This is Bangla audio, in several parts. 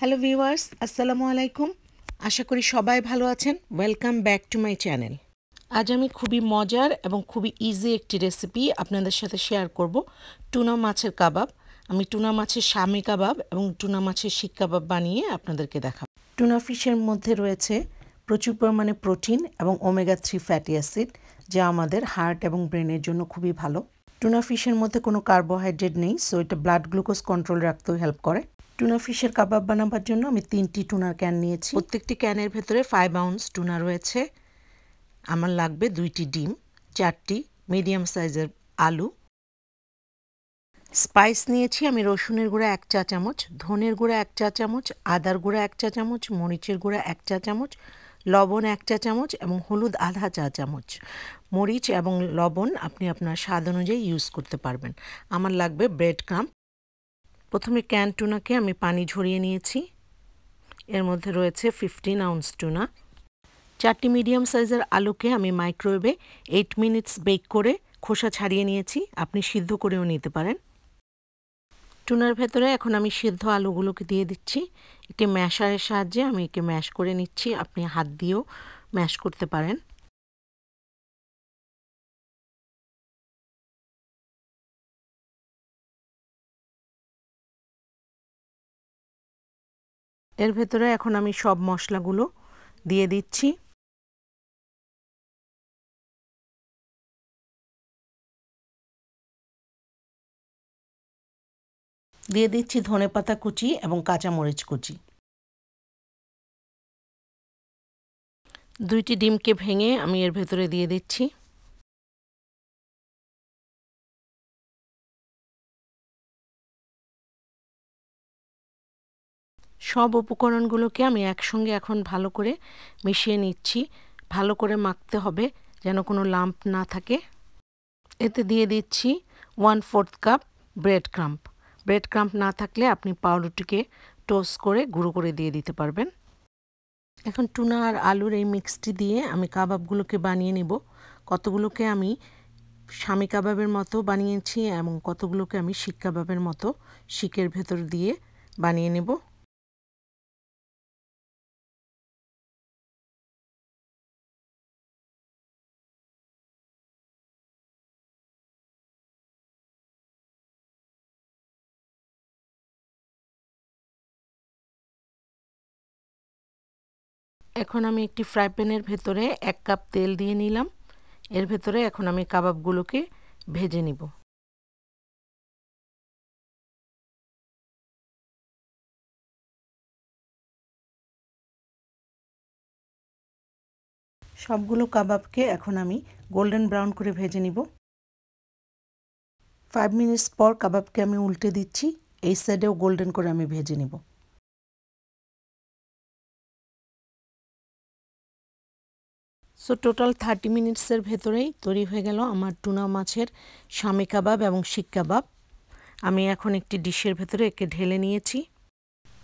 হ্যালো ভিউয়ার্স, আসসালামু আলাইকুম। আশা করি সবাই ভালো আছেন। Welcome back to my channel. আজ আমি খুবই মজার এবং খুবই ইজি একটি রেসিপি আপনাদের সাথে শেয়ার করব, টুনা মাছের কাবাব। আমি টুনা মাছের শামি কাবাব এবং টুনা মাছের শিক কাবাব বানিয়ে আপনাদেরকে দেখাবো। টুনা ফিশের মধ্যে রয়েছে প্রচুর পরিমাণে প্রোটিন এবং ওমেগা 3 ফ্যাটি অ্যাসিড, যা আমাদের হার্ট এবং ব্রেনের জন্য খুবই ভালো। টুনা ফিশের মধ্যে কোনো কার্বোহাইড্রেট নেই, সো এটা ব্লাড গ্লুকোজ কন্ট্রোল রাখতেও হেল্প করে। টুনা ফিশের কাবাব বানাবার জন্য আমি 3টি টুনার ক্যান নিয়েছি। প্রত্যেকটি ক্যানের ভেতরে 5 আউন্স টুনা রয়েছে। আমার লাগবে 2টি ডিম, 4টি মিডিয়াম সাইজের আলু। স্পাইস নিয়েছি আমি রসুনের গুঁড়া 1 চা চামচ, ধনের গুঁড়া 1 চা চামচ, আদার গুঁড়া 1 চা চামচ, মরিচের গুঁড়া 1 চা চামচ, লবণ 1 চা চামচ এবং হলুদ আধা চা চামচ। মরিচ এবং লবণ আপনি আপনার স্বাদ অনুযায়ী ইউজ করতে পারবেন। আমার লাগবে ব্রেড ক্রাম্ব। প্রথমে ক্যান টুনাকে আমি পানি ঝরিয়ে নিয়েছি। এর মধ্যে রয়েছে 15 আউন্স টুনা। 4টি মিডিয়াম সাইজের আলুকে আমি মাইক্রোওয়েভে 8 মিনিটস বেক করে খোসা ছাড়িয়ে নিয়েছি। আপনি সিদ্ধ করেও নিতে পারেন। টুনার ভেতরে এখন আমি সিদ্ধ আলুগুলোকে দিয়ে দিচ্ছি। একটি ম্যাশারের সাহায্যে আমি একে ম্যাশ করে নিচ্ছি। আপনি হাত দিয়েও ম্যাশ করতে পারেন। এর ভেতরে এখন আমি সব মশলাগুলো দিয়ে দিচ্ছি। দিয়ে দিচ্ছি ধনেপাতা কুচি এবং কাঁচামরিচ কুচি। 2টি ডিমকে ভেঙে আমি এর ভেতরে দিয়ে দিচ্ছি। সব উপকরণগুলোকে আমি একসঙ্গে এখন ভালো করে মিশিয়ে নিচ্ছি। ভালো করে মাখতে হবে যেন কোনো লাম্প না থাকে। এতে দিয়ে দিচ্ছি 1/4 cup bread crumb. Bread crumb না থাকলে আপনি পাউরুটিকে টোস্ট করে গুঁড়ো করে দিয়ে দিতে পারবেন। এখন টুনা আর আলুর এই মিক্সটি দিয়ে আমি কাবাবগুলোকে বানিয়ে নেব। কতগুলোকে আমি শামি কাবাবের মতো বানিয়েছি এবং কতগুলোকে আমি শিক কাবাবের মতো শিকের ভেতর দিয়ে বানিয়ে নেব। এখন আমি একটি ফ্রাই প্যানের ভেতরে 1 কাপ তেল দিয়ে নিলাম। এর ভেতরে এখন আমি কাবাবগুলোকে ভেজে নিব। সবগুলো কাবাবকে এখন আমি গোল্ডেন ব্রাউন করে ভেজে নিব। 5 মিনিটস পর কাবাবকে আমি উল্টে দিচ্ছি। এই সাইডেও গোল্ডেন করে আমি ভেজে নিব। সো টোটাল 30 মিনিটসের ভেতরেই তৈরি হয়ে গেল আমার টুনা মাছের শামি কাবাব এবং শিক কাবাব। আমি এখন একটি ডিশের ভেতরে একে ঢেলে নিয়েছি।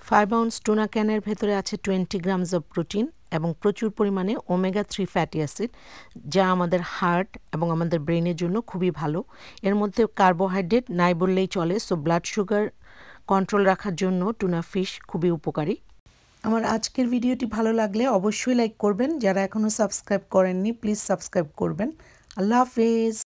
5 আউন্স টুনা ক্যানের ভেতরে আছে 20 গ্রামস অফ প্রোটিন এবং প্রচুর পরিমাণে ওমেগা 3 ফ্যাটি অ্যাসিড, যা আমাদের হার্ট এবং আমাদের ব্রেনের জন্য খুবই ভালো। এর মধ্যে কার্বোহাইড্রেট নাই বললেই চলে, সো ব্লাড সুগার কন্ট্রোল রাখার জন্য টুনা ফিশ খুবই উপকারী। আমার আজকের ভিডিওটি ভালো লাগলে অবশ্যই লাইক করবেন। যারা এখনও সাবস্ক্রাইব করেননি প্লিজ সাবস্ক্রাইব করবেন। আল্লাহ হাফেজ।